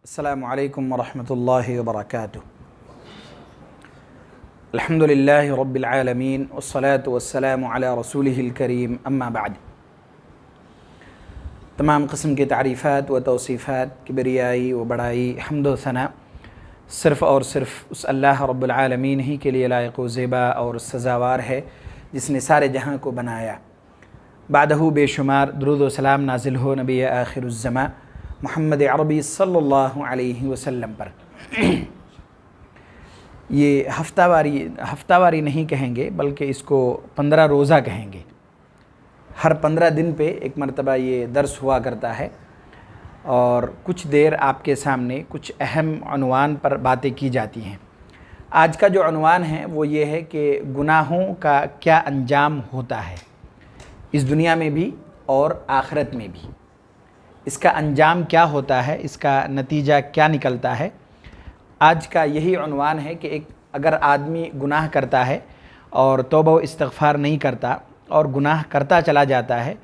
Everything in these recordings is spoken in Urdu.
السلام علیکم ورحمۃ اللہ وبرکاتہ۔ الحمدللہ رب العالمین والصلاة والسلام علی رسولہ الکریم، اما بعد۔ تمام قسم کی تعریفات و توصیفات، کبریائی و بڑائی، حمد و ثنا صرف اور صرف اس اللہ رب العالمین ہی کے لیے لائق و زیبا اور سزاوار ہے جس نے سارے جہاں کو بنایا۔ بعدہ بے شمار درود و سلام نازل ہو نبی آخر الزماں محمد عربی صلی اللہ علیہ وسلم پر۔ یہ ہفتہ واری نہیں کہیں گے بلکہ اس کو 15 روزہ کہیں گے۔ ہر 15 دن پہ ایک مرتبہ یہ درس ہوا کرتا ہے اور کچھ دیر آپ کے سامنے کچھ اہم عنوان پر باتیں کی جاتی ہیں۔ آج کا جو عنوان ہے وہ یہ ہے کہ گناہوں کا کیا انجام ہوتا ہے، اس دنیا میں بھی اور آخرت میں بھی۔ اس کا انجام کیا ہوتا ہے، اس کا نتیجہ کیا نکلتا ہے۔ آج کا یہی عنوان ہے کہ اگر آدمی گناہ کرتا ہے اور توبہ و استغفار نہیں کرتا اور گناہ کرتا چلا جاتا ہے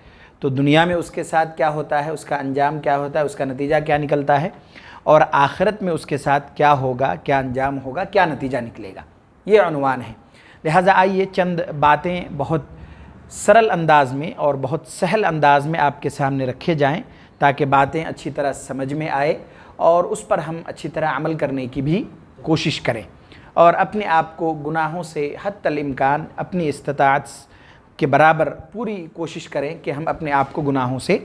تو دنیا میں اس کے ساتھ کیا ہوتا ہے، اس کا انجام کیا ہوتا ہے، اس کا نتیجہ کیا نکلتا ہے، اور آخرت میں اس کے ساتھ کیا ہوگا، کیا انجام ہوگا، کیا نتیجہ نکلے گا، یہ عنوان ہے۔ لہٰذا آئیے چند باتیں بہت سرل انداز میں اور بہت سہل انداز میں آپ کے سامنے رکھے جائیں تاکہ باتیں اچھی طرح سمجھ میں آئے اور اس پر ہم اچھی طرح عمل کرنے کی بھی کوشش کریں اور اپنے آپ کو گناہوں سے حتی الامکان اپنی استطاعت کے برابر پوری کوشش کریں کہ ہم اپنے آپ کو گناہوں سے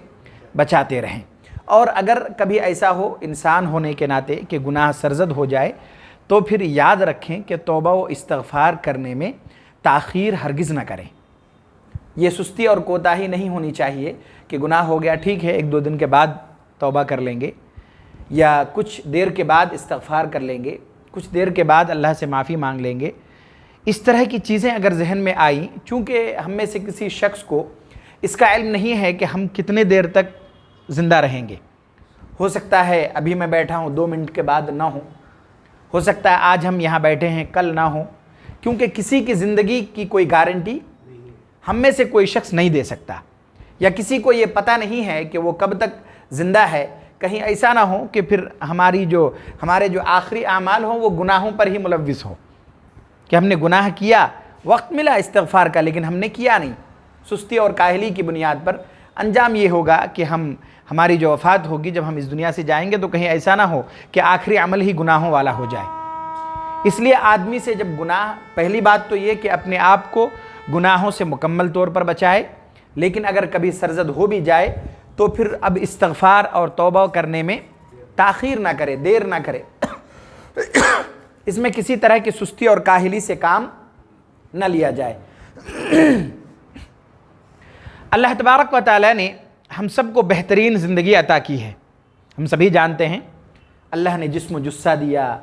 بچاتے رہیں۔ اور اگر کبھی ایسا ہو انسان ہونے کے ناطے کہ گناہ سرزد ہو جائے تو پھر یاد رکھیں کہ توبہ و استغفار کرنے میں تاخیر ہرگز نہ کریں۔ یہ سستی اور کوتاہی نہیں ہونی چاہیے کہ گناہ ہو گیا ٹھیک ہے 1-2 دن کے بعد توبہ کر لیں گے یا کچھ دیر کے بعد استغفار کر لیں گے، کچھ دیر کے بعد اللہ سے معافی مانگ لیں گے۔ اس طرح کی چیزیں اگر ذہن میں آئیں، چونکہ ہم میں سے کسی شخص کو اس کا علم نہیں ہے کہ ہم کتنے دیر تک زندہ رہیں گے۔ ہو سکتا ہے ابھی میں بیٹھا ہوں 2 منٹ کے بعد نہ ہو سکتا ہے آج ہم یہاں بیٹھے ہیں کل نہ ہوں، کیونکہ کسی کی زندگی کی کوئی گارنٹی ہم میں سے کوئی شخص نہیں دے سکتا، یا کسی کو یہ پتہ نہیں ہے کہ وہ کب تک زندہ ہے۔ کہیں ایسا نہ ہو کہ پھر ہمارے جو آخری اعمال ہوں وہ گناہوں پر ہی ملوث ہو، کہ ہم نے گناہ کیا، وقت ملا استغفار کا لیکن ہم نے کیا نہیں، سستی اور کاہلی کی بنیاد پر۔ انجام یہ ہوگا کہ ہماری جو وفات ہوگی جب ہم اس دنیا سے جائیں گے تو کہیں ایسا نہ ہو کہ آخری عمل ہی گناہوں والا ہو جائے۔ اس لیے آدمی سے جب گناہ، پہلی بات تو یہ کہ اپنے آپ کو گناہوں سے مکمل طور پر بچائے، لیکن اگر کبھی سرزد ہو بھی جائے تو پھر اب استغفار اور توبہ کرنے میں تاخیر نہ کرے، دیر نہ کرے۔ اس میں کسی طرح کی سستی اور کاہلی سے کام نہ لیا جائے۔ اللہ تبارک و تعالیٰ نے ہم سب کو بہترین زندگی عطا کی ہے۔ ہم سبھی جانتے ہیں اللہ نے جسم و جثہ دیا،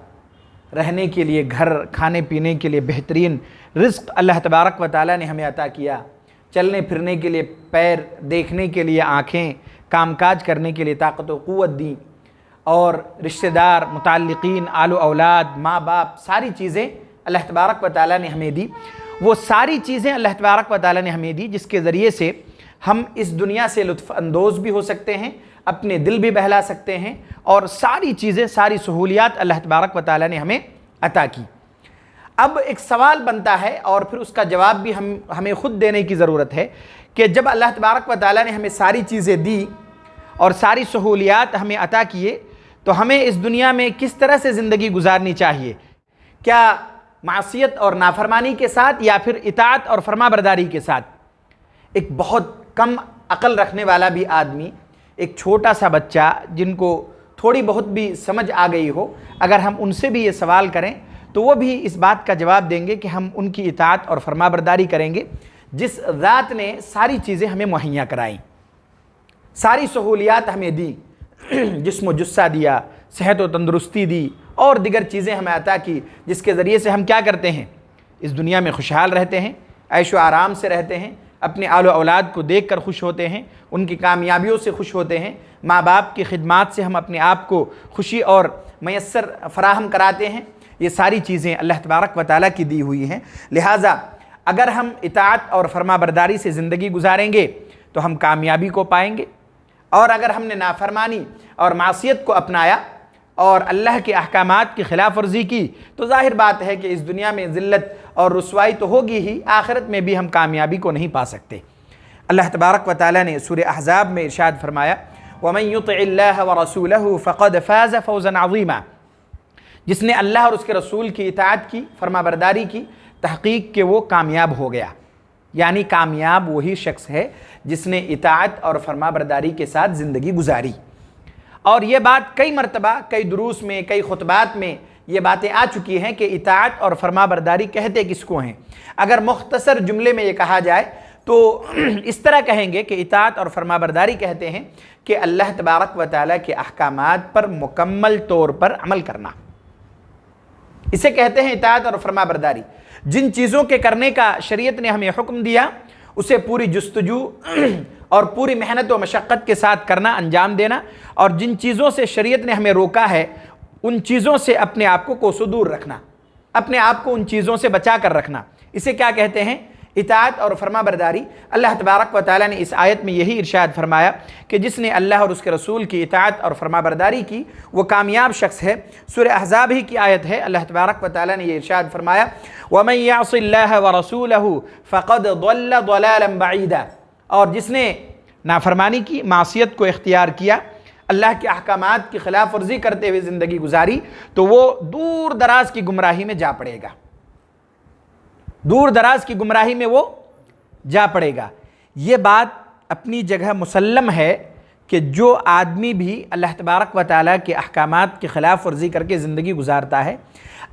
رہنے کے لیے گھر، کھانے پینے کے لیے بہترین رزق اللہ تبارک و تعالیٰ نے ہمیں عطا کیا، چلنے پھرنے کے لیے پیر، دیکھنے کے لیے آنکھیں، کام کاج کرنے کے لیے طاقت و قوت دی، اور رشتہ دار، متعلقین، آل و اولاد، ماں باپ، ساری چیزیں اللہ تبارک و تعالیٰ نے ہمیں دی۔ وہ ساری چیزیں اللہ تبارک و تعالیٰ نے ہمیں دی جس کے ذریعے سے ہم اس دنیا سے لطف اندوز بھی ہو سکتے ہیں، اپنے دل بھی بہلا سکتے ہیں، اور ساری چیزیں، ساری سہولیات اللہ تبارک و تعالیٰ نے ہمیں عطا کی۔ اب ایک سوال بنتا ہے اور پھر اس کا جواب بھی ہمیں خود دینے کی ضرورت ہے کہ جب اللہ تبارک و تعالیٰ نے ہمیں ساری چیزیں دی اور ساری سہولیات ہمیں عطا کیے تو ہمیں اس دنیا میں کس طرح سے زندگی گزارنی چاہیے؟ کیا معصیت اور نافرمانی کے ساتھ یا پھر اطاعت اور فرما برداری کے ساتھ؟ ایک بہت کم عقل رکھنے والا بھی آدمی، ایک چھوٹا سا بچہ جن کو تھوڑی بہت بھی سمجھ آ گئی ہو، اگر ہم ان سے بھی یہ سوال کریں تو وہ بھی اس بات کا جواب دیں گے کہ ہم ان کی اطاعت اور فرما برداری کریں گے جس ذات نے ساری چیزیں ہمیں مہیا کرائیں، ساری سہولیات ہمیں دی، جسم و جثہ دیا، صحت و تندرستی دی اور دیگر چیزیں ہمیں عطا کی، جس کے ذریعے سے ہم کیا کرتے ہیں، اس دنیا میں خوشحال رہتے ہیں، عیش و آرام سے رہتے ہیں، اپنے آل و اولاد کو دیکھ کر خوش ہوتے ہیں، ان کی کامیابیوں سے خوش ہوتے ہیں، ماں باپ کی خدمات سے ہم اپنے آپ کو خوشی اور میسر فراہم کراتے ہیں۔ یہ ساری چیزیں اللہ تبارک و تعالیٰ کی دی ہوئی ہیں۔ لہٰذا اگر ہم اطاعت اور فرما برداری سے زندگی گزاریں گے تو ہم کامیابی کو پائیں گے، اور اگر ہم نے نافرمانی اور معصیت کو اپنایا اور اللہ کے احکامات کی خلاف ورزی کی تو ظاہر بات ہے کہ اس دنیا میں ذلت اور رسوائی تو ہوگی ہی، آخرت میں بھی ہم کامیابی کو نہیں پا سکتے۔ اللہ تبارک و تعالیٰ نے سورہ احزاب میں ارشاد فرمایا وَمَن يُطِعِ اللَّهَ وَرَسُولَهُ فَقَدْ فَازَ فَوْزًا عَظِيمًا، جس نے اللہ اور اس کے رسول کی اطاعت کی، فرما برداری کی، تحقیق کہ وہ کامیاب ہو گیا۔ یعنی کامیاب وہی شخص ہے جس نے اطاعت اور فرما برداری کے ساتھ زندگی گزاری۔ اور یہ بات کئی مرتبہ، کئی دروس میں، کئی خطبات میں یہ باتیں آ چکی ہیں کہ اطاعت اور فرما برداری کہتے کس کو ہیں۔ اگر مختصر جملے میں یہ کہا جائے تو اس طرح کہیں گے کہ اطاعت اور فرما برداری کہتے ہیں کہ اللہ تبارک و تعالیٰ کے احکامات پر مکمل طور پر عمل کرنا، اسے کہتے ہیں اطاعت اور فرما برداری۔ جن چیزوں کے کرنے کا شریعت نے ہمیں حکم دیا اسے پوری جستجو اور پوری محنت و مشقت کے ساتھ کرنا، انجام دینا، اور جن چیزوں سے شریعت نے ہمیں روکا ہے ان چیزوں سے اپنے آپ کو کوسوں دور رکھنا، اپنے آپ کو ان چیزوں سے بچا کر رکھنا، اسے کیا کہتے ہیں؟ اطاعت اور فرما برداری۔ اللہ تبارک و تعالیٰ نے اس آیت میں یہی ارشاد فرمایا کہ جس نے اللہ اور اس کے رسول کی اطاعت اور فرما برداری کی وہ کامیاب شخص ہے۔ سورہ احزاب ہی کی آیت ہے، اللہ تبارک و تعالیٰ نے یہ ارشاد فرمایا وَمَن يَعْصِ اللَّهَ وَرَسُولَهُ فَقَدْ ضَلَّ ضَلَالًا بَعِيدًا، اور جس نے نافرمانی کی، معصیت کو اختیار کیا، اللہ کے احکامات کی خلاف ورزی کرتے ہوئے زندگی گزاری تو وہ دور دراز کی گمراہی میں جا پڑے گا، دور دراز کی گمراہی میں وہ جا پڑے گا۔ یہ بات اپنی جگہ مسلم ہے کہ جو آدمی بھی اللہ تبارک و تعالیٰ کے احکامات کی خلاف ورزی کر کے زندگی گزارتا ہے،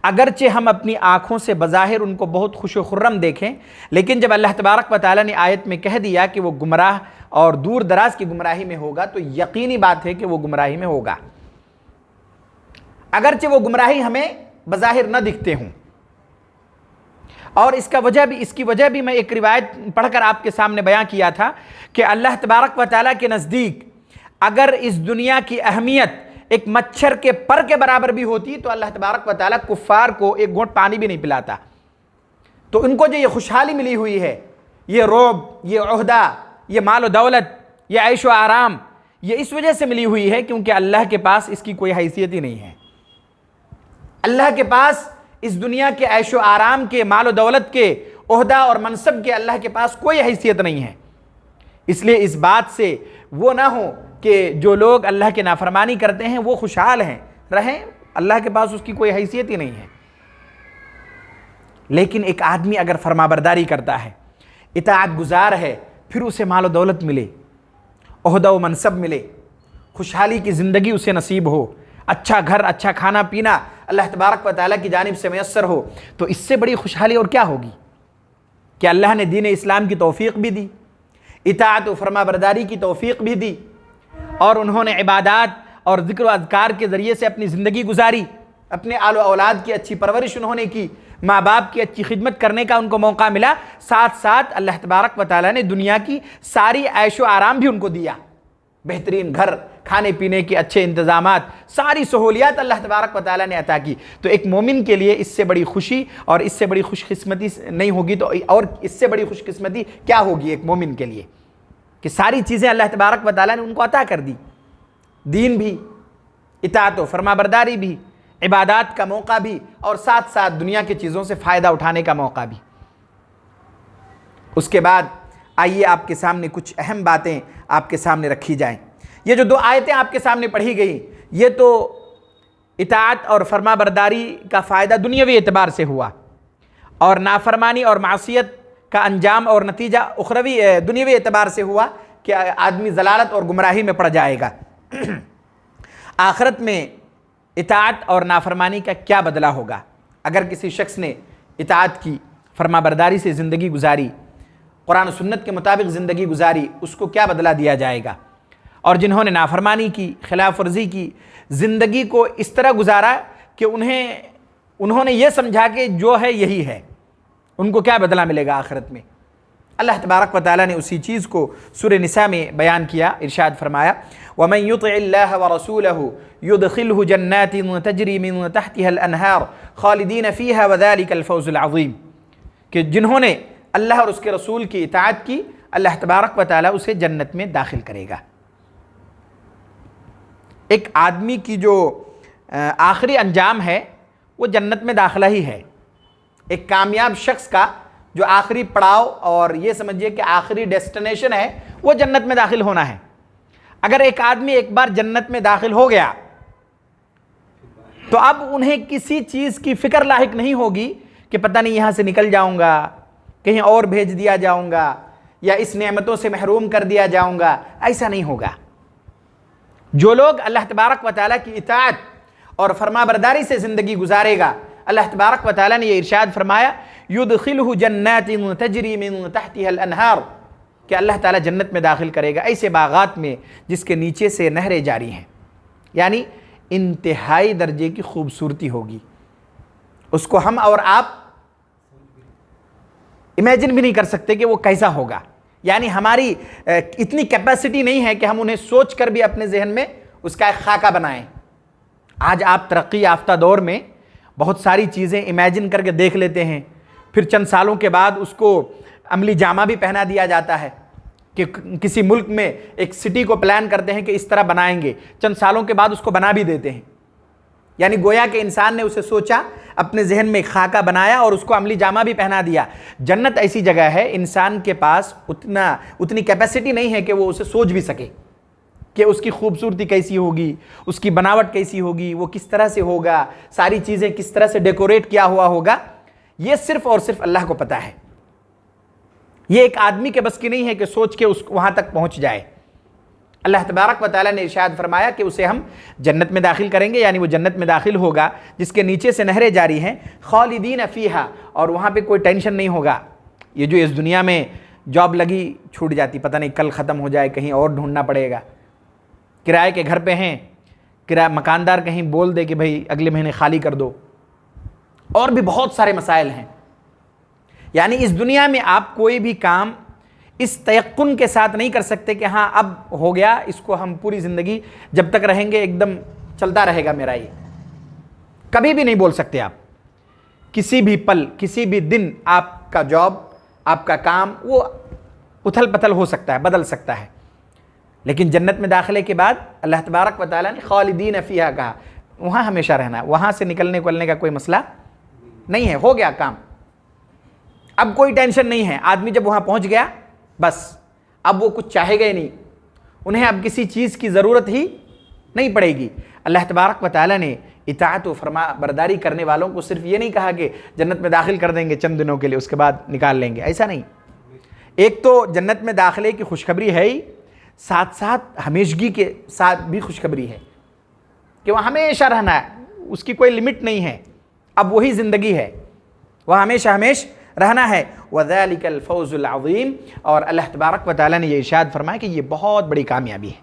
اگرچہ ہم اپنی آنکھوں سے بظاہر ان کو بہت خوش و خرم دیکھیں، لیکن جب اللہ تبارک و تعالیٰ نے آیت میں کہہ دیا کہ وہ گمراہ اور دور دراز کی گمراہی میں ہوگا تو یقینی بات ہے کہ وہ گمراہی میں ہوگا، اگرچہ وہ گمراہی ہمیں بظاہر نہ دکھتے ہوں۔ اور اس کی وجہ بھی میں ایک روایت پڑھ کر آپ کے سامنے بیان کیا تھا کہ اللہ تبارک و تعالیٰ کے نزدیک اگر اس دنیا کی اہمیت ایک مچھر کے پر کے برابر بھی ہوتی تو اللہ تبارک و تعالیٰ کفار کو ایک گھونٹ پانی بھی نہیں پلاتا۔ تو ان کو جو یہ خوشحالی ملی ہوئی ہے، یہ رعب، یہ عہدہ، یہ مال و دولت، یہ عیش و آرام، یہ اس وجہ سے ملی ہوئی ہے کیونکہ اللہ کے پاس اس کی کوئی حیثیت ہی نہیں ہے۔ اللہ کے پاس اس دنیا کے عیش و آرام کے، مال و دولت کے، عہدہ اور منصب کے اللہ کے پاس کوئی حیثیت نہیں ہے۔ اس لیے اس بات سے وہ نہ ہو کہ جو لوگ اللہ کے نافرمانی کرتے ہیں وہ خوشحال ہیں، رہیں، اللہ کے پاس اس کی کوئی حیثیت ہی نہیں ہے۔ لیکن ایک آدمی اگر فرما برداری کرتا ہے، اطاعت گزار ہے، پھر اسے مال و دولت ملے، عہدہ و منصب ملے، خوشحالی کی زندگی اسے نصیب ہو، اچھا گھر، اچھا کھانا پینا اللہ تبارک و تعالیٰ کی جانب سے میسر ہو، تو اس سے بڑی خوشحالی اور کیا ہوگی کہ اللہ نے دین اسلام کی توفیق بھی دی، اطاعت و فرما برداری کی توفیق بھی دی، اور انہوں نے عبادات اور ذکر و اذکار کے ذریعے سے اپنی زندگی گزاری، اپنے آل و اولاد کی اچھی پرورش انہوں نے کی، ماں باپ کی اچھی خدمت کرنے کا ان کو موقع ملا، ساتھ ساتھ اللہ تبارک و تعالیٰ نے دنیا کی ساری عیش و آرام بھی ان کو دیا، بہترین گھر، کھانے پینے کے اچھے انتظامات، ساری سہولیات اللہ تبارک و تعالیٰ نے عطا کی۔ تو ایک مومن کے لیے اس سے بڑی خوشی اور اس سے بڑی خوش قسمتی نہیں ہوگی تو اور اس سے بڑی خوش قسمتی کیا ہوگی ایک مومن کے لیے کہ ساری چیزیں اللہ تبارک و تعالیٰ نے ان کو عطا کر دی، دین بھی، اطاعت و فرما برداری بھی، عبادات کا موقع بھی، اور ساتھ ساتھ دنیا کی چیزوں سے فائدہ اٹھانے کا موقع بھی۔ اس کے بعد آئیے آپ کے سامنے کچھ اہم باتیں آپ کے سامنے رکھی جائیں۔ یہ جو 2 آیتیں آپ کے سامنے پڑھی گئی یہ تو اطاعت اور فرما برداری کا فائدہ دنیاوی اعتبار سے ہوا، اور نافرمانی اور معصیت کا انجام اور نتیجہ اخروی دنیاوی اعتبار سے ہوا کہ آدمی ضلالت اور گمراہی میں پڑ جائے گا۔ آخرت میں اطاعت اور نافرمانی کا کیا بدلہ ہوگا؟ اگر کسی شخص نے اطاعت کی، فرما برداری سے زندگی گزاری، قرآن و سنت کے مطابق زندگی گزاری، اس کو کیا بدلہ دیا جائے گا؟ اور جنہوں نے نافرمانی کی، خلاف ورزی کی، زندگی کو اس طرح گزارا کہ انہوں نے یہ سمجھا کہ جو ہے یہی ہے، ان کو کیا بدلہ ملے گا آخرت میں؟ اللہ تبارک و تعالیٰ نے اسی چیز کو سورہ نساء میں بیان کیا، ارشاد فرمایا وَمَن يُطِعِ اللَّهَ وَرَسُولَهُ يُدْخِلْهُ جَنَّاتٍ تَجْرِي مِن تَحْتِهَا الْأَنْهَارُ خَالِدِينَ فِيهَا وَذَلِكَ الْفَوْزُ الْعَظِيمُ، کہ جنہوں نے اللہ اور اس کے رسول کی اطاعت کی اللہ تبارک و تعالیٰ اسے جنت میں داخل کرے گا۔ ایک آدمی کی جو آخری انجام ہے وہ جنت میں داخلہ ہی ہے۔ ایک کامیاب شخص کا جو آخری پڑاؤ اور یہ سمجھیے کہ آخری ڈیسٹینیشن ہے وہ جنت میں داخل ہونا ہے۔ اگر ایک آدمی ایک بار جنت میں داخل ہو گیا تو اب انہیں کسی چیز کی فکر لاحق نہیں ہوگی کہ پتہ نہیں یہاں سے نکل جاؤں گا، کہیں اور بھیج دیا جاؤں گا، یا اس نعمتوں سے محروم کر دیا جاؤں گا۔ ایسا نہیں ہوگا۔ جو لوگ اللہ تبارک و تعالیٰ کی اطاعت اور فرما برداری سے زندگی گزارے گا، اللہ تبارک و تعالیٰ نے یہ ارشاد فرمایا یدخلہ جنات تجری من تحتها الانہار، کہ اللہ تعالیٰ جنت میں داخل کرے گا ایسے باغات میں جس کے نیچے سے نہریں جاری ہیں، یعنی انتہائی درجے کی خوبصورتی ہوگی۔ اس کو ہم اور آپ امیجن بھی نہیں کر سکتے کہ وہ کیسا ہوگا، یعنی ہماری اتنی کیپیسٹی نہیں ہے کہ ہم انہیں سوچ کر بھی اپنے ذہن میں اس کا ایک خاکہ بنائیں۔ آج آپ ترقی یافتہ دور میں بہت ساری چیزیں امیجن کر کے دیکھ لیتے ہیں، پھر چند سالوں کے بعد اس کو عملی جامہ بھی پہنا دیا جاتا ہے کہ کسی ملک میں ایک سٹی کو پلان کرتے ہیں کہ اس طرح بنائیں گے، چند سالوں کے بعد اس کو بنا بھی دیتے ہیں۔ یعنی گویا کہ انسان نے اسے سوچا، اپنے ذہن میں ایک خاکہ بنایا اور اس کو عملی جامہ بھی پہنا دیا۔ جنت ایسی جگہ ہے انسان کے پاس اتنی کیپیسٹی نہیں ہے کہ وہ اسے سوچ بھی سکے کہ اس کی خوبصورتی کیسی ہوگی، اس کی بناوٹ کیسی ہوگی، وہ کس طرح سے ہوگا، ساری چیزیں کس طرح سے ڈیکوریٹ کیا ہوا ہوگا۔ یہ صرف اور صرف اللہ کو پتہ ہے۔ یہ ایک آدمی کے بس کی نہیں ہے کہ سوچ کے وہاں تک پہنچ جائے۔ اللہ تبارک و تعالیٰ نے ارشاد فرمایا کہ اسے ہم جنت میں داخل کریں گے، یعنی وہ جنت میں داخل ہوگا جس کے نیچے سے نہریں جاری ہیں، خالدین فیہا، اور وہاں پہ کوئی ٹینشن نہیں ہوگا۔ یہ جو اس دنیا میں جاب لگی چھوٹ جاتی، پتہ نہیں کل ختم ہو جائے، کہیں اور ڈھونڈنا پڑے گا، کرائے کے گھر پہ ہیں، مکاندار کہیں بول دے کہ بھئی اگلے مہینے خالی کر دو، اور بھی بہت سارے مسائل ہیں۔ یعنی اس دنیا میں آپ کوئی بھی کام اس تیقن کے ساتھ نہیں کر سکتے کہ ہاں اب ہو گیا، اس کو ہم پوری زندگی جب تک رہیں گے ایک دم چلتا رہے گا میرا، یہ کبھی بھی نہیں بول سکتے آپ۔ کسی بھی پل، کسی بھی دن آپ کا جاب، آپ کا کام وہ اتھل پتھل ہو سکتا ہے، بدل سکتا ہے۔ لیکن جنت میں داخلے کے بعد اللہ تبارک و تعالیٰ نے خالدین فیہا کہا، وہاں ہمیشہ رہنا ہے، وہاں سے نکلنے کا کوئی مسئلہ نہیں ہے، ہو گیا کام۔ اب کوئی ٹینشن نہیں ہے، آدمی جب وہاں پہنچ گیا بس اب وہ کچھ چاہے گا ہی نہیں، انہیں اب کسی چیز کی ضرورت ہی نہیں پڑے گی۔ اللہ تبارک و تعالیٰ نے اطاعت و فرما برداری کرنے والوں کو صرف یہ نہیں کہا کہ جنت میں داخل کر دیں گے چند دنوں کے لیے اس کے بعد نکال لیں گے، ایسا نہیں۔ ایک تو جنت میں داخلے کی خوشخبری ہے ہی، ساتھ ساتھ ہمیشگی کے ساتھ بھی خوشخبری ہے کہ وہ ہمیشہ رہنا ہے، اس کی کوئی لمٹ نہیں ہے، اب وہی زندگی ہے، وہ ہمیشہ رہنا ہے۔ وَذَلِكَ الْفَوْزُ الْعَظِيمُ، اور اللہ تبارک و تعالیٰ نے یہ ارشاد فرمایا کہ یہ بہت بڑی کامیابی ہے۔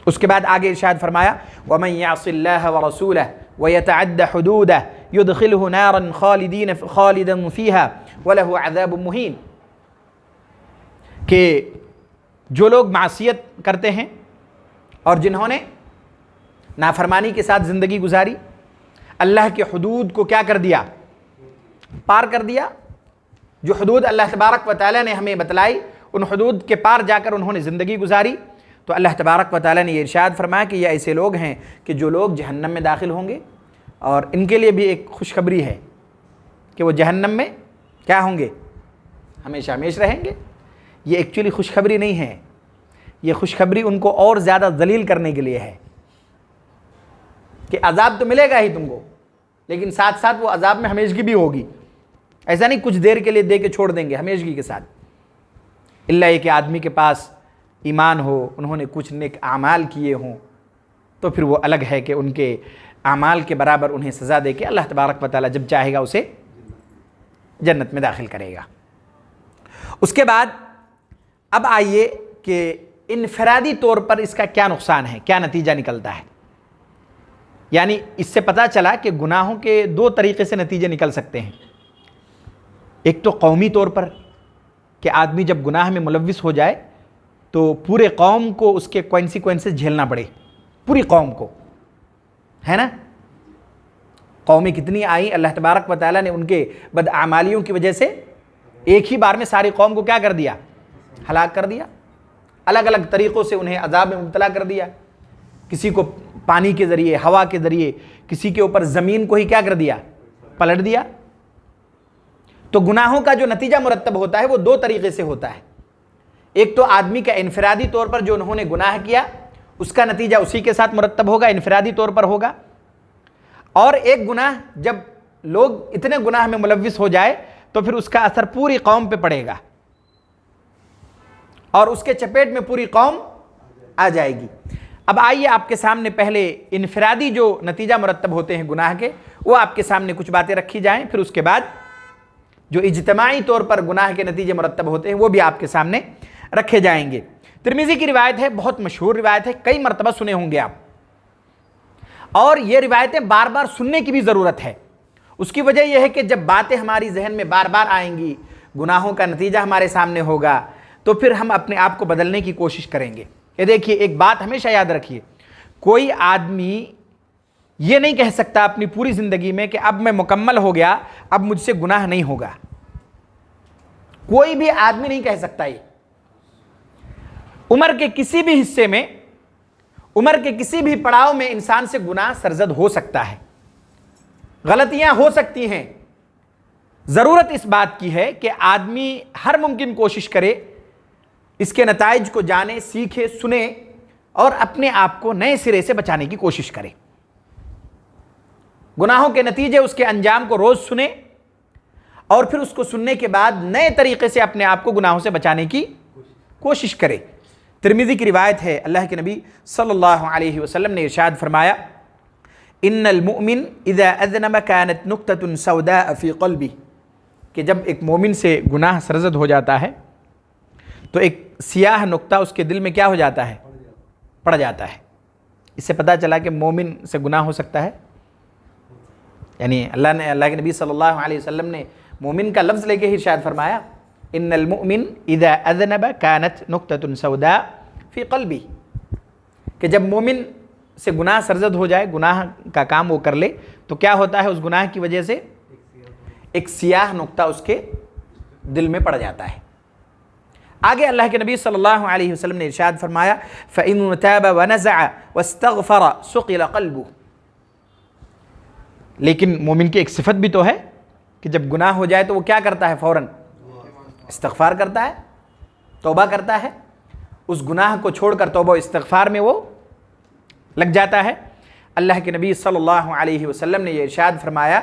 اس کے بعد آگے ارشاد فرمایا وَمَنْ يَعْصِ اللَّهَ وَرَسُولَهُ وَيَتَعَدَّ حُدُودَهُ يُدْخِلْهُ نَارًا خَالِدًا فِيهَا وَلَهُ عَذَابٌ مُهِينٌ، کہ جو لوگ معصیت کرتے ہیں اور جنہوں نے نافرمانی کے ساتھ زندگی گزاری، اللہ کے حدود کو کیا کر دیا؟ پار کر دیا۔ جو حدود اللہ تبارک و تعالیٰ نے ہمیں بتلائی ان حدود کے پار جا کر انہوں نے زندگی گزاری، تو اللہ تبارک و تعالیٰ نے یہ ارشاد فرمایا کہ یہ ایسے لوگ ہیں کہ جو لوگ جہنم میں داخل ہوں گے، اور ان کے لیے بھی ایک خوشخبری ہے کہ وہ جہنم میں کیا ہوں گے؟ ہمیشہ رہیں گے۔ یہ ایکچولی خوشخبری نہیں ہے، یہ خوشخبری ان کو اور زیادہ ذلیل کرنے کے لیے ہے کہ عذاب تو ملے گا ہی تم کو، لیکن ساتھ ساتھ وہ عذاب میں ہمیشگی بھی ہوگی۔ ایسا نہیں کچھ دیر کے لیے دے کے چھوڑ دیں گے، ہمیشگی کے ساتھ۔ اللہ یہ کہ آدمی کے پاس ایمان ہو، انہوں نے کچھ نیک اعمال کیے ہوں، تو پھر وہ الگ ہے کہ ان کے اعمال کے برابر انہیں سزا دے کے اللہ تبارک و تعالیٰ جب چاہے گا اسے جنت میں داخل کرے گا۔ اس کے بعد اب آئیے کہ انفرادی طور پر اس کا کیا نقصان ہے، کیا نتیجہ نکلتا ہے۔ یعنی اس سے پتہ چلا کہ گناہوں کے دو طریقے سے نتیجے نکل سکتے ہیں۔ ایک تو قومی طور پر کہ آدمی جب گناہ میں ملوث ہو جائے تو پورے قوم کو اس کے کونسیکوینسز جھیلنا پڑے، پوری قوم کو، ہے نا۔ قومیں کتنی آئیں، اللہ تبارک و تعالیٰ نے ان کے بدعمالیوں کی وجہ سے ایک ہی بار میں ساری قوم کو کیا کر دیا؟ ہلاک کر دیا، الگ الگ طریقوں سے انہیں عذاب میں مبتلا کر دیا۔ کسی کو پانی کے ذریعے، ہوا کے ذریعے کسی کے اوپر زمین کو ہی کیا کر دیا؟ پلٹ دیا۔ تو گناہوں کا جو نتیجہ مرتب ہوتا ہے وہ دو طریقے سے ہوتا ہے۔ ایک تو آدمی کا انفرادی طور پر جو انہوں نے گناہ کیا اس کا نتیجہ اسی کے ساتھ مرتب ہوگا، انفرادی طور پر ہوگا، اور ایک گناہ جب لوگ اتنے گناہ میں ملوث ہو جائے تو پھر اس کا اثر پوری قوم پہ پڑے گا اور اس کے چپیٹ میں پوری قوم آ جائے گی۔ اب آئیے آپ کے سامنے پہلے انفرادی جو نتیجہ مرتب ہوتے ہیں گناہ کے وہ آپ کے سامنے کچھ باتیں رکھی جائیں، پھر اس کے بعد جو اجتماعی طور پر گناہ کے نتیجے مرتب ہوتے ہیں وہ بھی آپ کے سامنے رکھے جائیں گے۔ ترمذی کی روایت ہے، بہت مشہور روایت ہے، کئی مرتبہ سنے ہوں گے آپ، اور یہ روایتیں بار بار سننے کی بھی ضرورت ہے۔ اس کی وجہ یہ ہے کہ جب باتیں ہماری ذہن میں بار بار آئیں گی، گناہوں کا نتیجہ ہمارے سامنے ہوگا، تو پھر ہم اپنے آپ کو بدلنے کی کوشش کریں گے۔ یہ دیکھیے، ایک بات ہمیشہ یاد رکھیے، کوئی آدمی یہ نہیں کہہ سکتا اپنی پوری زندگی میں کہ اب میں مکمل ہو گیا، اب مجھ سے گناہ نہیں ہوگا۔ کوئی بھی آدمی نہیں کہہ سکتا یہ۔ عمر کے کسی بھی حصے میں، عمر کے کسی بھی پڑاؤ میں انسان سے گناہ سرزد ہو سکتا ہے، غلطیاں ہو سکتی ہیں۔ ضرورت اس بات کی ہے کہ آدمی ہر ممکن کوشش کرے، اس کے نتائج کو جانے، سیکھے، سنے اور اپنے آپ کو نئے سرے سے بچانے کی کوشش کرے۔ گناہوں کے نتیجے، اس کے انجام کو روز سنے اور پھر اس کو سننے کے بعد نئے طریقے سے اپنے آپ کو گناہوں سے بچانے کی کوشش کرے۔ ترمذی کی روایت ہے، اللہ کے نبی صلی اللہ علیہ وسلم نے ارشاد فرمایا، ان المؤمن اذا اذنب كانت نقطة سوداء في قلبه، کہ جب ایک مومن سے گناہ سرزد ہو جاتا ہے تو ایک سیاہ نقطہ اس کے دل میں کیا ہو جاتا ہے؟ پڑ جاتا ہے۔ اس سے پتہ چلا کہ مومن سے گناہ ہو سکتا ہے، یعنی اللہ کے نبی صلی اللہ علیہ وسلم نے مومن کا لفظ لے کے ہی ارشاد فرمایا، ان المؤمن اذا اذنب كانت نقطة سوداء في قلبه، کہ جب مومن سے گناہ سرزد ہو جائے، گناہ کا کام وہ کر لے تو کیا ہوتا ہے؟ اس گناہ کی وجہ سے ایک سیاہ نقطہ اس کے دل میں پڑ جاتا ہے۔ آگے اللہ کے نبی صلی اللہ علیہ وسلم نے ارشاد فرمایا، فَإِن تَابَ وَنَزَعَ وَاسْتَغْفَرَ سُقِلَ قَلْبُهُ، لیکن مومن کی ایک صفت بھی تو ہے کہ جب گناہ ہو جائے تو وہ کیا کرتا ہے؟ فوراً استغفار کرتا ہے، توبہ کرتا ہے، اس گناہ کو چھوڑ کر توبہ و استغفار میں وہ لگ جاتا ہے۔ اللہ کے نبی صلی اللہ علیہ وسلم نے یہ ارشاد فرمایا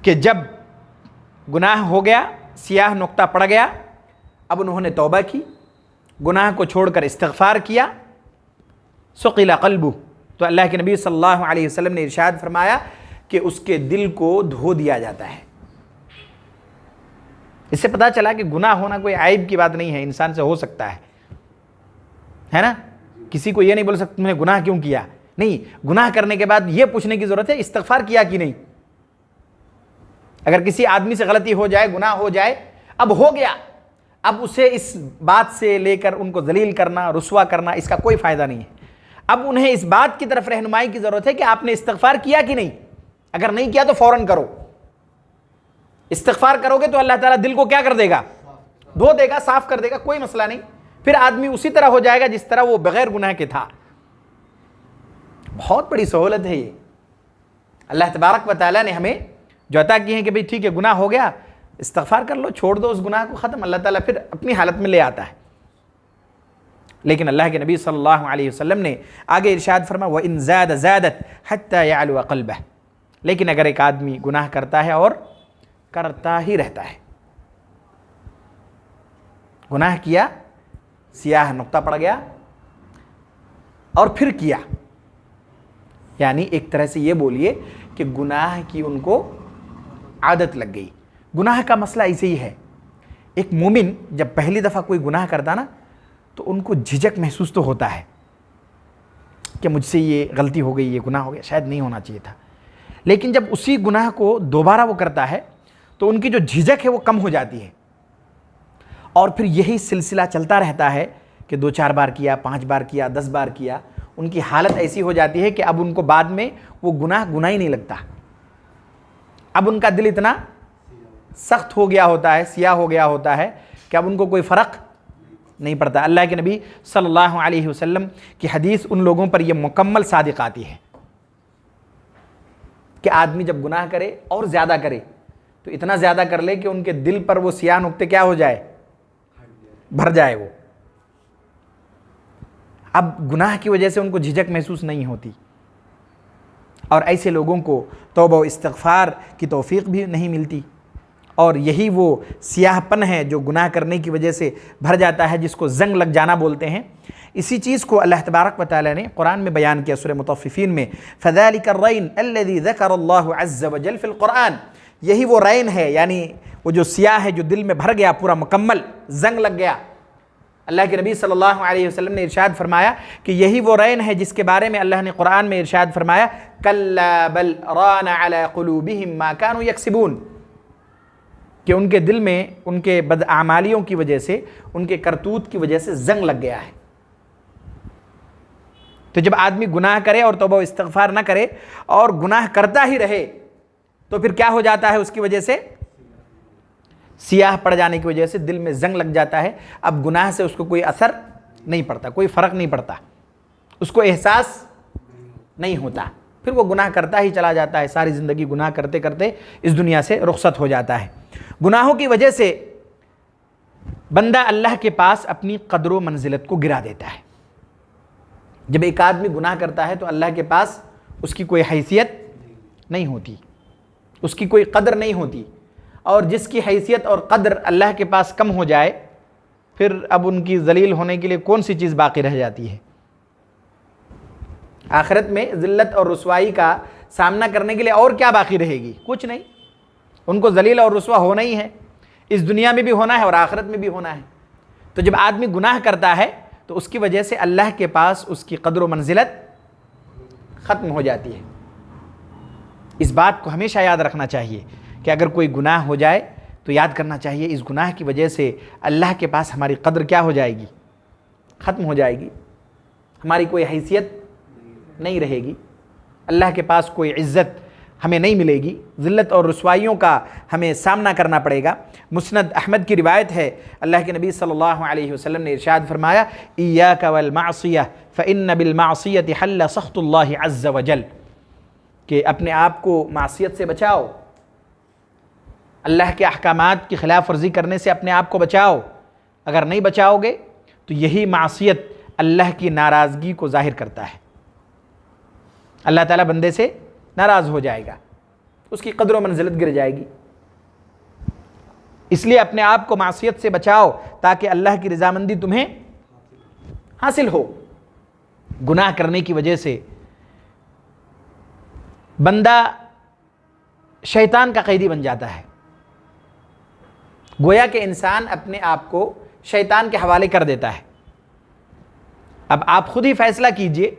کہ جب گناہ ہو گیا، سیاہ نقطہ پڑ گیا، اب انہوں نے توبہ کی، گناہ کو چھوڑ کر استغفار کیا، سقل قلبہ، تو اللہ کے نبی صلی اللہ علیہ وسلم نے ارشاد فرمایا کہ اس کے دل کو دھو دیا جاتا ہے۔ اس سے پتہ چلا کہ گناہ ہونا کوئی عیب کی بات نہیں ہے، انسان سے ہو سکتا ہے نا؟ کسی کو یہ نہیں بول سکتا تم نے گناہ کیوں کیا، نہیں، گناہ کرنے کے بعد یہ پوچھنے کی ضرورت ہے استغفار کیا کہ نہیں۔ اگر کسی آدمی سے غلطی ہو جائے، گناہ ہو جائے، اب ہو گیا، اب اسے اس بات سے لے کر ان کو ذلیل کرنا، رسوا کرنا، اس کا کوئی فائدہ نہیں ہے۔ اب انہیں اس بات کی طرف رہنمائی کی ضرورت ہے کہ آپ نے استغفار کیا کہ نہیں۔ اگر نہیں کیا تو فوراً کرو، استغفار کرو گے تو اللہ تعالیٰ دل کو کیا کر دے گا؟ دھو دے گا، صاف کر دے گا، کوئی مسئلہ نہیں، پھر آدمی اسی طرح ہو جائے گا جس طرح وہ بغیر گناہ کے تھا۔ بہت بڑی سہولت ہے یہ، اللہ تبارک و تعالیٰ نے ہمیں جو عطا کی ہیں کہ بھئی ٹھیک ہے گناہ ہو گیا، استغفار کر لو، چھوڑ دو اس گناہ کو، ختم، اللہ تعالیٰ پھر اپنی حالت میں لے آتا ہے۔ لیکن اللہ کے نبی صلی اللہ علیہ وسلم نے آگے ارشاد فرمایا، وَإِن زَادَ زَادَتْ حَتَّى يَعْلُوَ قَلْبَهُ، لیکن اگر ایک آدمی گناہ کرتا ہے اور کرتا ہی رہتا ہے، گناہ کیا، سیاہ نقطہ پڑ گیا اور پھر کیا، یعنی ایک طرح سے یہ بولیے کہ گناہ کی ان کو عادت لگ گئی۔ گناہ کا مسئلہ ایسے ہی ہے، ایک مومن جب پہلی دفعہ کوئی گناہ کرتا نا تو ان کو جھجک محسوس تو ہوتا ہے کہ مجھ سے یہ غلطی ہو گئی، یہ گناہ ہو گیا، شاید نہیں ہونا چاہیے تھا، لیکن جب اسی گناہ کو دوبارہ وہ کرتا ہے تو ان کی جو جھجک ہے وہ کم ہو جاتی ہے، اور پھر یہی سلسلہ چلتا رہتا ہے کہ 2-4 بار کیا، 5 بار کیا، 10 بار کیا، ان کی حالت ایسی ہو جاتی ہے کہ اب ان کو بعد میں وہ گناہ ہی نہیں لگتا، اب ان کا دل اتنا سخت ہو گیا ہوتا ہے، سیاہ ہو گیا ہوتا ہے کہ اب ان کو کوئی فرق نہیں پڑتا۔ اللہ کے نبی صلی اللہ علیہ وسلم کی حدیث ان لوگوں پر یہ مکمل صادق آتی ہے کہ آدمی جب گناہ کرے اور زیادہ کرے تو اتنا زیادہ کر لے کہ ان کے دل پر وہ سیاہ نقطے کیا ہو جائے، بھر جائے وہ۔ اب گناہ کی وجہ سے ان کو جھجک محسوس نہیں ہوتی، اور ایسے لوگوں کو توبہ و استغفار کی توفیق بھی نہیں ملتی، اور یہی وہ سیاہ پن ہے جو گناہ کرنے کی وجہ سے بھر جاتا ہے، جس کو زنگ لگ جانا بولتے ہیں۔ اسی چیز کو اللہ تبارک و تعالیٰ نے قرآن میں بیان کیا سورہ مطففین میں، فَذَلِكَ الرَّيْنُ الَّذِي ذَكَرَ اللَّهُ عَزَّ وَجَلَّ فِي الْقُرْآنِ، یہی وہ رین ہے، یعنی وہ جو سیاہ ہے جو دل میں بھر گیا، پورا مکمل زنگ لگ گیا۔ اللہ کے نبی صلی اللہ علیہ وسلم نے ارشاد فرمایا کہ یہی وہ رین ہے جس کے بارے میں اللہ نے قرآن میں ارشاد فرمایا، کَلَّا بَلْ رَانَ عَلَىٰ قُلُوبِهِمْ مَا كَانُوا يَكْسِبُونَ، کہ ان کے دل میں ان کے بدعمالیوں کی وجہ سے، ان کے کرتوت کی وجہ سے زنگ لگ گیا ہے۔ تو جب آدمی گناہ کرے اور توبہ و استغفار نہ کرے اور گناہ کرتا ہی رہے تو پھر کیا ہو جاتا ہے، اس کی وجہ سے سیاہ پڑ جانے کی وجہ سے دل میں زنگ لگ جاتا ہے۔ اب گناہ سے اس کو کوئی اثر نہیں پڑتا، کوئی فرق نہیں پڑتا، اس کو احساس نہیں ہوتا، پھر وہ گناہ کرتا ہی چلا جاتا ہے، ساری زندگی گناہ کرتے کرتے اس دنیا سے رخصت ہو جاتا ہے۔ گناہوں کی وجہ سے بندہ اللہ کے پاس اپنی قدر و منزلت کو گرا دیتا ہے۔ جب ایک آدمی گناہ کرتا ہے تو اللہ کے پاس اس کی کوئی حیثیت نہیں ہوتی، اس کی کوئی قدر نہیں ہوتی، اور جس کی حیثیت اور قدر اللہ کے پاس کم ہو جائے پھر اب ان کی ذلیل ہونے کے لیے کون سی چیز باقی رہ جاتی ہے؟ آخرت میں ذلت اور رسوائی کا سامنا کرنے کے لیے اور کیا باقی رہے گی؟ کچھ نہیں، ان کو ذلیل اور رسوا ہونا ہی ہے، اس دنیا میں بھی ہونا ہے اور آخرت میں بھی ہونا ہے۔ تو جب آدمی گناہ کرتا ہے تو اس کی وجہ سے اللہ کے پاس اس کی قدر و منزلت ختم ہو جاتی ہے۔ اس بات کو ہمیشہ یاد رکھنا چاہیے کہ اگر کوئی گناہ ہو جائے تو یاد کرنا چاہیے اس گناہ کی وجہ سے اللہ کے پاس ہماری قدر کیا ہو جائے گی؟ ختم ہو جائے گی، ہماری کوئی حیثیت نہیں رہے گی، اللہ کے پاس کوئی عزت ہمیں نہیں ملے گی، ذلت اور رسوائیوں کا ہمیں سامنا کرنا پڑے گا۔ مسند احمد کی روایت ہے، اللہ کے نبی صلی اللہ علیہ وسلم نے ارشاد فرمایا، ایاک والمعصیہ فإن بالمعصیۃ حل سخط اللہ عز وجل، کہ اپنے آپ کو معصیت سے بچاؤ، اللہ کے احکامات کی خلاف ورزی کرنے سے اپنے آپ کو بچاؤ، اگر نہیں بچاؤ گے تو یہی معصیت اللہ کی ناراضگی کو ظاہر کرتا ہے، اللہ تعالیٰ بندے سے ناراض ہو جائے گا، اس کی قدر و منزلت گر جائے گی۔ اس لیے اپنے آپ کو معصیت سے بچاؤ تاکہ اللہ کی رضامندی تمہیں حاصل ہو۔ گناہ کرنے کی وجہ سے بندہ شیطان کا قیدی بن جاتا ہے، گویا کہ انسان اپنے آپ کو شیطان کے حوالے کر دیتا ہے۔ اب آپ خود ہی فیصلہ کیجئے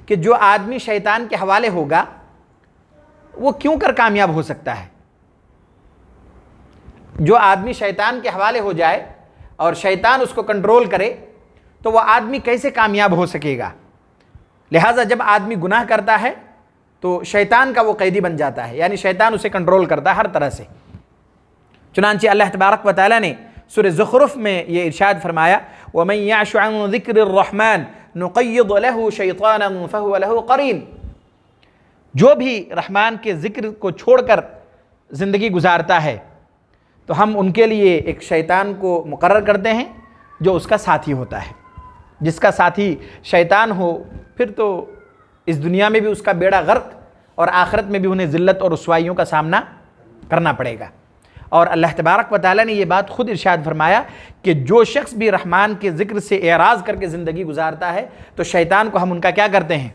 کہ جو آدمی شیطان کے حوالے ہوگا وہ کیوں کر کامیاب ہو سکتا ہے؟ جو آدمی شیطان کے حوالے ہو جائے اور شیطان اس کو کنٹرول کرے تو وہ آدمی کیسے کامیاب ہو سکے گا؟ لہٰذا جب آدمی گناہ کرتا ہے تو شیطان کا وہ قیدی بن جاتا ہے، یعنی شیطان اسے کنٹرول کرتا ہے ہر طرح سے۔ چنانچہ اللہ تبارک و تعالیٰ نے سورہ زخرف میں یہ ارشاد فرمایا، وَمَن يَعْشُ عَن ذِكْرِ الرَّحْمَنِ نُقَيِّضْ لَهُ شَيْطَانًا فَهُوَ لَهُ قَرِينٌ، جو بھی رحمان کے ذکر کو چھوڑ کر زندگی گزارتا ہے تو ہم ان کے لیے ایک شیطان کو مقرر کرتے ہیں جو اس کا ساتھی ہوتا ہے۔ جس کا ساتھی شیطان ہو پھر تو اس دنیا میں بھی اس کا بیڑا غرق اور آخرت میں بھی انہیں ذلت اور رسوائیوں کا سامنا کرنا پڑے گا۔ اور اللہ تبارک و تعالیٰ نے یہ بات خود ارشاد فرمایا کہ جو شخص بھی رحمان کے ذکر سے اعراض کر کے زندگی گزارتا ہے تو شیطان کو ہم ان کا کیا کرتے ہیں؟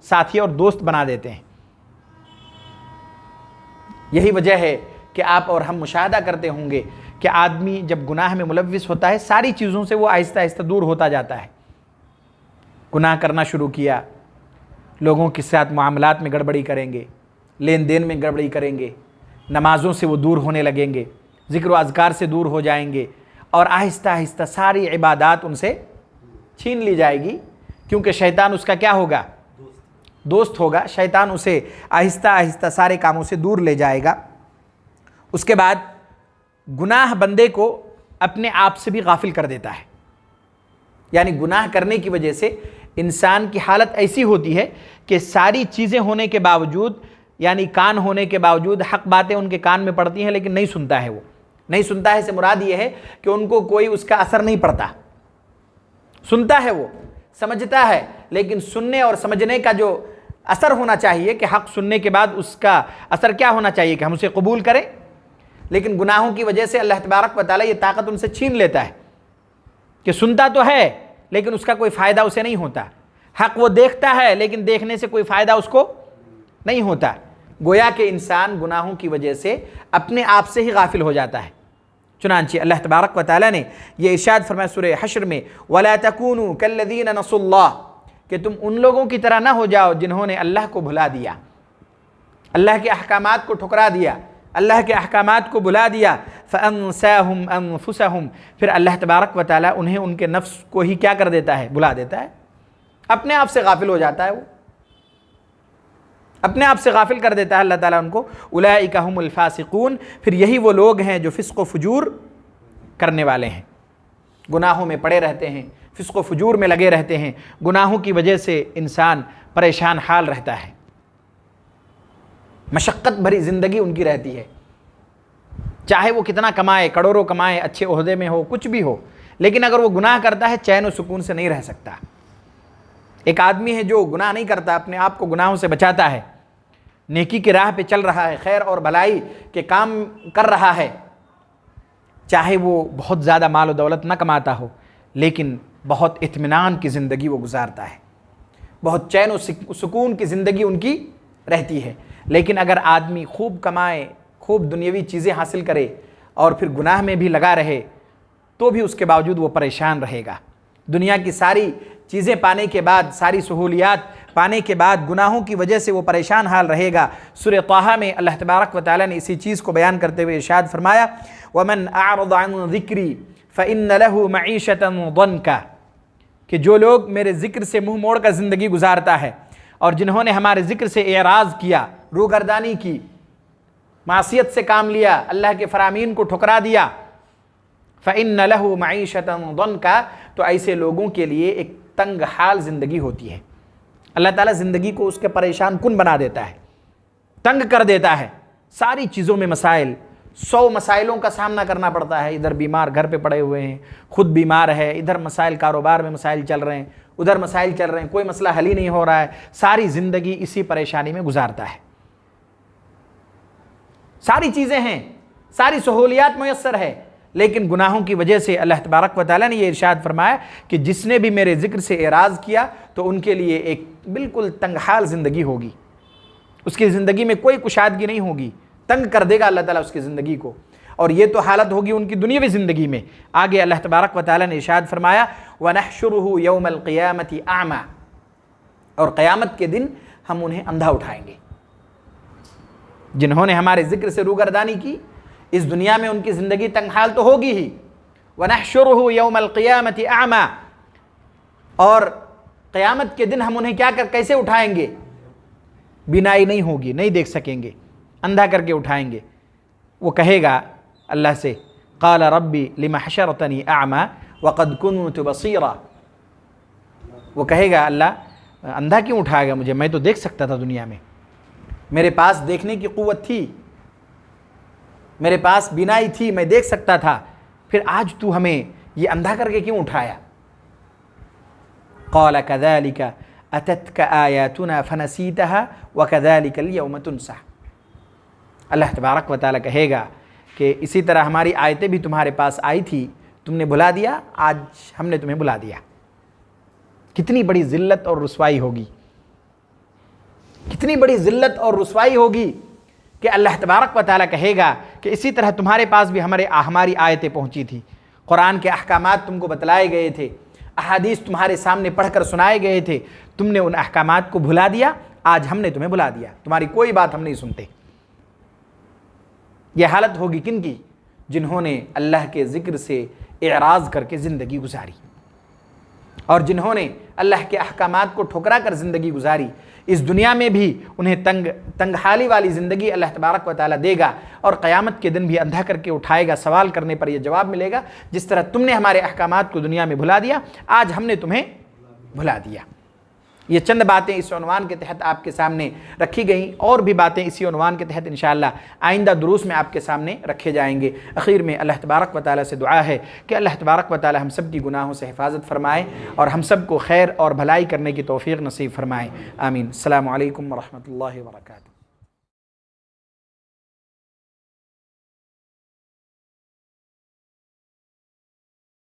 ساتھی اور دوست بنا دیتے ہیں۔ یہی وجہ ہے کہ آپ اور ہم مشاہدہ کرتے ہوں گے کہ آدمی جب گناہ میں ملوث ہوتا ہے ساری چیزوں سے وہ آہستہ آہستہ دور ہوتا جاتا ہے۔ گناہ کرنا شروع کیا، لوگوں کے ساتھ معاملات میں گڑبڑی کریں گے، لین دین میں گڑبڑی کریں گے، نمازوں سے وہ دور ہونے لگیں گے، ذکر و اذکار سے دور ہو جائیں گے، اور آہستہ آہستہ ساری عبادات ان سے چھین لی جائے گی، کیونکہ شیطان اس کا کیا ہوگا؟ دوست ہوگا۔ شیطان اسے آہستہ آہستہ سارے کاموں سے دور لے جائے گا۔ اس کے بعد گناہ بندے کو اپنے آپ سے بھی غافل کر دیتا ہے۔ یعنی گناہ کرنے کی وجہ سے انسان کی حالت ایسی ہوتی ہے کہ ساری چیزیں ہونے کے باوجود، یعنی کان ہونے کے باوجود حق باتیں ان کے کان میں پڑتی ہیں لیکن نہیں سنتا ہے، وہ نہیں سنتا ہے سے مراد یہ ہے کہ ان کو کوئی اس کا اثر نہیں پڑتا، سنتا ہے، وہ سمجھتا ہے، لیکن سننے اور سمجھنے کا جو اثر ہونا چاہیے کہ حق سننے کے بعد اس کا اثر کیا ہونا چاہیے کہ ہم اسے قبول کریں، لیکن گناہوں کی وجہ سے اللہ تبارک و تعالیٰ یہ طاقت ان سے چھین لیتا ہے کہ سنتا تو ہے لیکن اس کا کوئی فائدہ اسے نہیں ہوتا، حق وہ دیکھتا ہے لیکن دیکھنے سے کوئی فائدہ اس کو نہیں ہوتا، گویا کہ انسان گناہوں کی وجہ سے اپنے آپ سے ہی غافل ہو جاتا ہے۔ چنانچہ اللہ تبارک و تعالیٰ نے یہ ارشاد فرمایا سورہ حشر میں وَلَا تَكُونُوا كَالَّذِينَ نَسُوا اللَّهَ کہ تم ان لوگوں کی طرح نہ ہو جاؤ جنہوں نے اللہ کو بھلا دیا، اللہ کے احکامات کو ٹھکرا دیا، اللہ کے احکامات کو بھلا دیا، فَأَنسَاهُمْ أَنفُسَهُمْ پھر اللہ تبارک و تعالیٰ انہیں ان کے نفس کو ہی کیا کر دیتا ہے، بھلا دیتا ہے، اپنے آپ سے غافل ہو جاتا ہے، وہ اپنے آپ سے غافل کر دیتا ہے اللہ تعالیٰ ان کو۔ اولئک هم الفاسقون پھر یہی وہ لوگ ہیں جو فسق و فجور کرنے والے ہیں، گناہوں میں پڑے رہتے ہیں، فسق و فجور میں لگے رہتے ہیں، گناہوں کی وجہ سے انسان پریشان حال رہتا ہے، مشقت بھری زندگی ان کی رہتی ہے، چاہے وہ کتنا کمائے، کروڑوں کمائے، اچھے عہدے میں ہو، کچھ بھی ہو، لیکن اگر وہ گناہ کرتا ہے چین و سکون سے نہیں رہ سکتا۔ ایک آدمی ہے جو گناہ نہیں کرتا، اپنے آپ کو گناہوں سے بچاتا ہے، نیکی کی راہ پہ چل رہا ہے، خیر اور بھلائی کے کام کر رہا ہے، چاہے وہ بہت زیادہ مال و دولت نہ کماتا ہو لیکن بہت اطمینان کی زندگی وہ گزارتا ہے، بہت چین و سکون کی زندگی ان کی رہتی ہے۔ لیکن اگر آدمی خوب کمائے، خوب دنیاوی چیزیں حاصل کرے اور پھر گناہ میں بھی لگا رہے تو بھی اس کے باوجود وہ پریشان رہے گا، دنیا کی ساری چیزیں پانے کے بعد، ساری سہولیات پانے کے بعد گناہوں کی وجہ سے وہ پریشان حال رہے گا۔ سورہ طٰہٰ میں اللہ تبارک و تعالیٰ نے اسی چیز کو بیان کرتے ہوئے ارشاد فرمایا وَمَنْ أَعْرَضَ عَنْ ذِكْرِي فَإِنَّ لَهُ مَعِيشَةً ضَنْكَ کہ جو لوگ میرے ذکر سے منہ موڑ کر زندگی گزارتا ہے اور جنہوں نے ہمارے ذکر سے اعراض کیا، روگردانی کی، معصیت سے کام لیا، اللہ کے فرامین کو ٹھکرا دیا، فَإِنَّ لَهُ مَعِيشَةً ضَنْكَ تو ایسے لوگوں کے لیے ایک تنگ حال زندگی ہوتی ہے۔ اللہ تعالیٰ زندگی کو اس کے پریشان کن بنا دیتا ہے، تنگ کر دیتا ہے، ساری چیزوں میں مسائل، 100 مسائلوں کا سامنا کرنا پڑتا ہے، ادھر بیمار گھر پہ پڑے ہوئے ہیں، خود بیمار ہے، ادھر مسائل کاروبار میں مسائل چل رہے ہیں، ادھر مسائل چل رہے ہیں، کوئی مسئلہ حل ہی نہیں ہو رہا ہے، ساری زندگی اسی پریشانی میں گزارتا ہے۔ ساری چیزیں ہیں، ساری سہولیات میسر ہے، لیکن گناہوں کی وجہ سے اللہ تبارک و تعالیٰ نے یہ ارشاد فرمایا کہ جس نے بھی میرے ذکر سے اعراض کیا تو ان کے لیے ایک بالکل تنگ حال زندگی ہوگی، اس کی زندگی میں کوئی کشادگی نہیں ہوگی، تنگ کر دے گا اللہ تعالیٰ اس کی زندگی کو، اور یہ تو حالت ہوگی ان کی دنیاوی زندگی میں۔ آگے اللہ تبارک و تعالیٰ نے ارشاد فرمایا وَنَحْشُرُهُ يَوْمَ الْقِيَامَةِ أَعْمَى اور قیامت کے دن ہم انہیں اندھا اٹھائیں گے، جنہوں نے ہمارے ذکر سے روگردانی کی اس دنیا میں ان کی زندگی تنگ حال تو ہوگی ہی، وَنَحْشُرُهُ يَوْمَ الْقِيَامَةِ أَعْمَى اور قیامت کے دن ہم انہیں کیسے اٹھائیں گے، بینائی نہیں ہوگی، نہیں دیکھ سکیں گے، اندھا کر کے اٹھائیں گے۔ وہ کہے گا اللہ سے قال ربی لم حشرتنی اعمی وقد كنت بصیرا، وہ کہے گا اللہ اندھا کیوں اٹھائے گا مجھے، میں تو دیکھ سکتا تھا دنیا میں، میرے پاس دیکھنے کی قوت تھی، میرے پاس بینائی تھی، میں دیکھ سکتا تھا، پھر آج تو ہمیں یہ اندھا کر کے کیوں اٹھایا؟ قال كذلك اتتك آیاتنا فنسیتها وكذلك اليوم تنسى اللہ تبارک و تعالیٰ کہے گا کہ اسی طرح ہماری آیتیں بھی تمہارے پاس آئی تھی، تم نے بھلا دیا، آج ہم نے تمہیں بھلا دیا۔ کتنی بڑی ذلت اور رسوائی ہوگی، کتنی بڑی ذلت اور رسوائی ہوگی کہ اللہ تبارک و تعالیٰ کہے گا کہ اسی طرح تمہارے پاس بھی ہماری آیتیں پہنچی تھی، قرآن کے احکامات تم کو بتلائے گئے تھے، احادیث تمہارے سامنے پڑھ کر سنائے گئے تھے، تم نے ان احکامات کو بھلا دیا، آج ہم نے تمہیں بھلا دیا، تمہاری کوئی بات ہم نہیں سنتے۔ یہ حالت ہوگی کن کی؟ جنہوں نے اللہ کے ذکر سے اعراض کر کے زندگی گزاری اور جنہوں نے اللہ کے احکامات کو ٹھکرا کر زندگی گزاری۔ اس دنیا میں بھی انہیں تنگ حالی والی زندگی اللہ تبارک و تعالیٰ دے گا، اور قیامت کے دن بھی اندھا کر کے اٹھائے گا، سوال کرنے پر یہ جواب ملے گا، جس طرح تم نے ہمارے احکامات کو دنیا میں بھلا دیا، آج ہم نے تمہیں بھلا دیا۔ یہ چند باتیں اس عنوان کے تحت آپ کے سامنے رکھی گئیں، اور بھی باتیں اسی عنوان کے تحت انشاءاللہ آئندہ دروس میں آپ کے سامنے رکھے جائیں گے۔ اخیر میں اللہ تبارک و تعالیٰ سے دعا ہے کہ اللہ تبارک و تعالیٰ ہم سب کی گناہوں سے حفاظت فرمائے اور ہم سب کو خیر اور بھلائی کرنے کی توفیق نصیب فرمائے، آمین۔ السلام علیکم ورحمۃ اللہ وبرکاتہ۔